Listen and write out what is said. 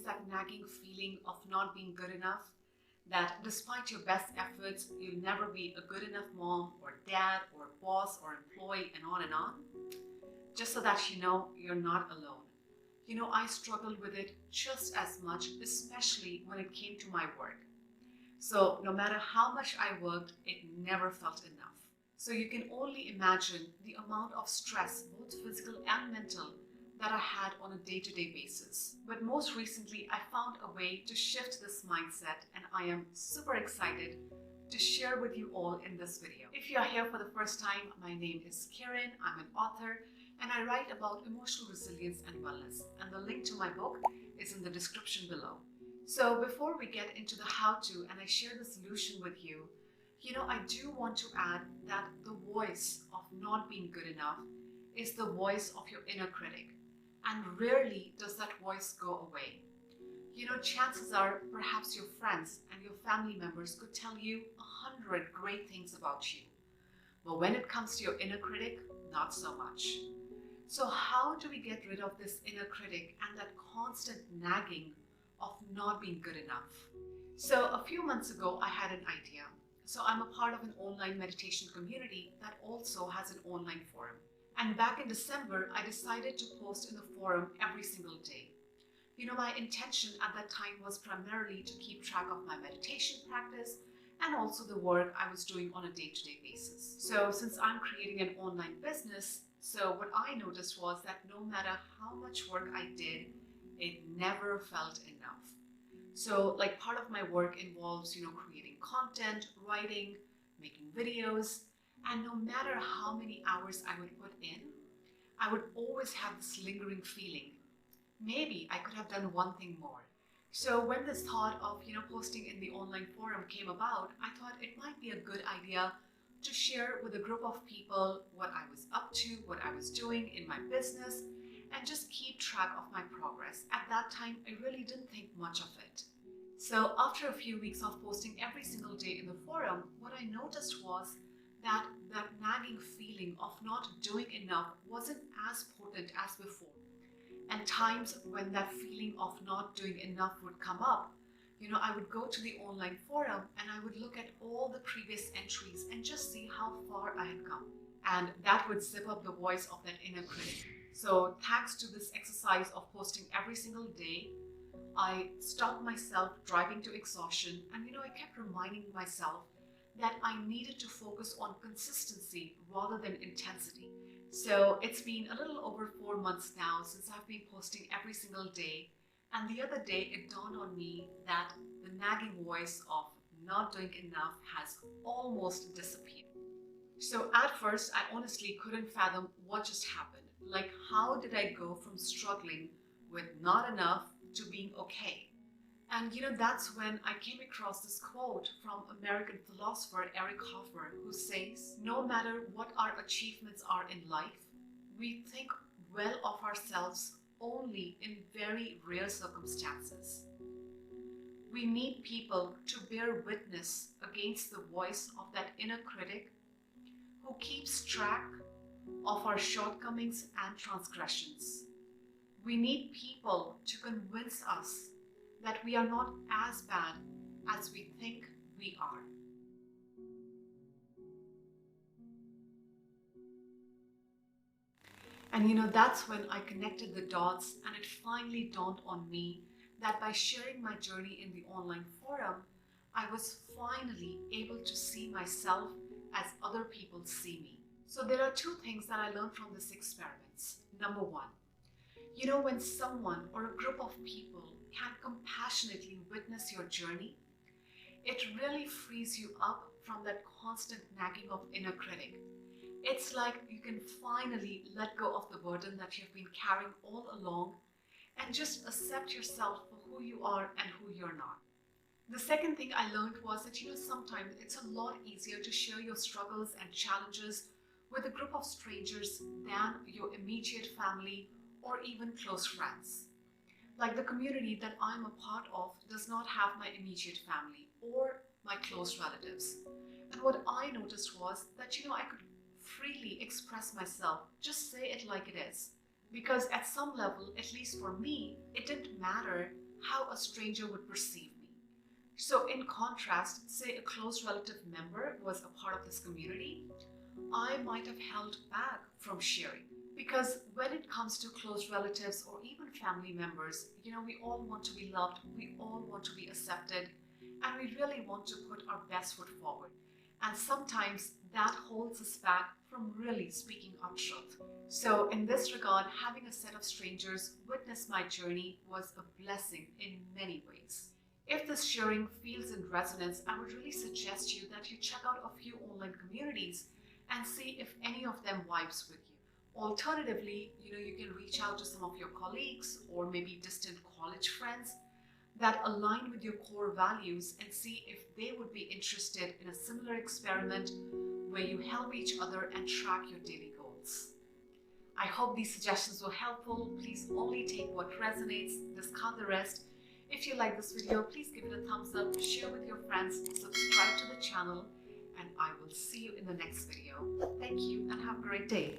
that nagging feeling of not being good enough, that despite your best efforts, you'll never be a good enough mom or dad or boss or employee and on and on? Just so that you know, you're not alone. I struggled with it just as much, especially when it came to my work. So no matter how much I worked, it never felt enough. So you can only imagine the amount of stress, both physical and mental, that I had on a day-to-day basis. But most recently, I found a way to shift this mindset, and I am super excited to share with you all in this video. If you are here for the first time, my name is Kiran. I'm an author, and I write about emotional resilience and wellness. And the link to my book is in the description below. So before we get into the how-to and I share the solution with you, I do want to add that the voice of not being good enough is the voice of your inner critic. And rarely does that voice go away. Chances are perhaps your friends and your family members could tell you 100 great things about you. But when it comes to your inner critic, not so much. So how do we get rid of this inner critic and that constant nagging of not being good enough? So a few months ago, I had an idea. So I'm a part of an online meditation community that also has an online forum. And back in December, I decided to post in the forum every single day. My intention at that time was primarily to keep track of my meditation practice and also the work I was doing on a day-to-day basis. So since I'm creating an online business, so what I noticed was that no matter how much work I did, it never felt enough. So like part of my work involves, creating content, writing, making videos, and no matter how many hours I would put in, I would always have this lingering feeling. Maybe I could have done one thing more. So when this thought of, posting in the online forum came about, I thought it might be a good idea to share with a group of people what I was up to, what I was doing in my business, and just keep track of my progress. At that time, I really didn't think much of it. So after a few weeks of posting every single day in the forum, what I noticed was that nagging feeling of not doing enough wasn't as potent as before. And times when that feeling of not doing enough would come up, I would go to the online forum and I would look at all the previous entries and just see how far I had come. And that would zip up the voice of that inner critic. So thanks to this exercise of posting every single day, I stopped myself driving to exhaustion, and I kept reminding myself that I needed to focus on consistency rather than intensity. So it's been a little over 4 months now since I've been posting every single day, and the other day it dawned on me that the nagging voice of not doing enough has almost disappeared. So at first I honestly couldn't fathom what just happened. Like, how did I go from struggling with not enough to being okay? And that's when I came across this quote from American philosopher Hoffer, who says, no matter what our achievements are in life, we think well of ourselves only in very rare circumstances. We need people to bear witness against the voice of that inner critic who keeps track of our shortcomings and transgressions. We need people to convince us that we are not as bad as we think we are. And that's when I connected the dots, and it finally dawned on me that by sharing my journey in the online forum, I was finally able to see myself as other people see me. So there are two things that I learned from this experiment. Number one, when someone or a group of people can compassionately witness your journey, it really frees you up from that constant nagging of inner critic. It's like you can finally let go of the burden that you've been carrying all along and just accept yourself for who you are and who you're not. The second thing I learned was that sometimes it's a lot easier to share your struggles and challenges with a group of strangers than your immediate family or even close friends. Like the community that I'm a part of does not have my immediate family or my close relatives. And what I noticed was that, I could freely express myself, just say it like it is. Because at some level, at least for me, it didn't matter how a stranger would perceive me. So in contrast, say a close relative member was a part of this community, I might have held back from sharing. Because when it comes to close relatives or even family members, we all want to be loved, we all want to be accepted, and we really want to put our best foot forward. And sometimes that holds us back from really speaking our truth. So in this regard, having a set of strangers witness my journey was a blessing in many ways. If this sharing feels in resonance, I would really suggest you that you check out a few online communities and see if any of them vibes with you. Alternatively, you can reach out to some of your colleagues or maybe distant college friends that align with your core values and see if they would be interested in a similar experiment where you help each other and track your daily goals. I hope these suggestions were helpful. Please only take what resonates, discard the rest. If you like this video, please give it a thumbs up, share with your friends, subscribe to the channel, and I will see you in the next video. Thank you and have a great day.